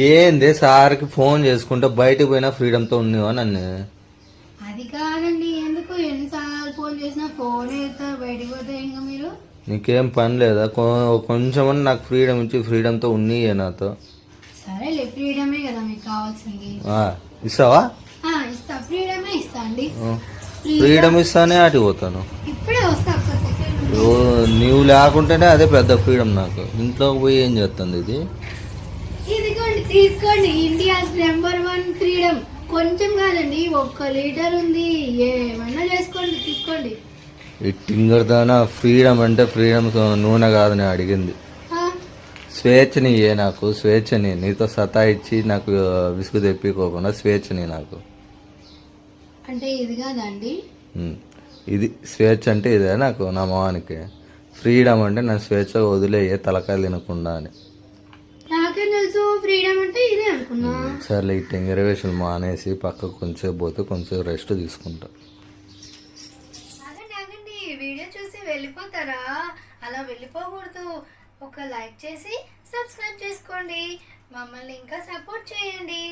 ఏంది సార్కి ఫోన్ చేసుకుంటే బయటకు పోయినా ఫ్రీడమ్తో ఉండేవా నన్ను? అది కాదండి, ఎందుకు ఎన్నిసార్లు ఫోన్ చేసినా ఫోన్ ఎత్తారు, బయటికి పోతే ఇంకా మీరు. నీకేం పని లేదా? కొంచెమన్నా నాకు ఫ్రీడమ్ ఇచ్చి ఫ్రీడమ్తో ఉన్నీయే నాతో. సరేలే, ఫ్రీడమే కదా మీకు కావాల్సింది. ఇస్తావా? ఇస్తా, ఫ్రీడమే ఇస్తా అండి. ఫ్రీడమ్ ఇస్తానే అటు పోతాను. ఇప్పుడే వస్తా, ఒక్క సెకండ్. నువ్వు లేకుంటేనే అదే పెద్ద ఫ్రీడమ్ నాకు. ఇంట్లోకి పోయి ఏం చేస్తుంది ఇది? ఇదిగోండి, తీసుకోండి. India's number 1 freedom. కొంచెం కాదండి, 1 లీటర్ ఉంది. ఏమన్నా చేసుకోండి, తీసుకోండి. ఈ టింగర్దానా ఫ్రీడమ్ అంటే ఫ్రీడమ్ నూనె కాదు నేను అడిగింది. స్వేచ్ఛని నాకు స్వేచ్ఛని నీతో సతాయిచ్చి నాకు విసుగు తెప్పికోకుండా స్వేచ్ఛని నాకు. అంటే ఇది కాదండి, ఇది స్వేచ్ఛ అంటే ఇదే నాకు. నా మొహానికి ఫ్రీడమ్ అంటే నా స్వేచ్ఛగా వదిలేయే తలకాయలు తినకుండా అని. నాకేం తెలుసు ఫ్రీడమ్ అంటే ఇదే అనుకున్నా. సర్లే, ఈ టెంగరవేషన్ మానేసి పక్కకు కొంచెం పోతే కొంచెం రెస్ట్ తీసుకుంటా. ఆగండి, వీడియో చూసి వెళ్ళిపోతారా? అలా వెళ్ళిపోకూడదు. ఒక లైక్ చేసి సబ్స్క్రైబ్ చేసుకోండి, మమ్మల్ని ఇంకా సపోర్ట్ చేయండి.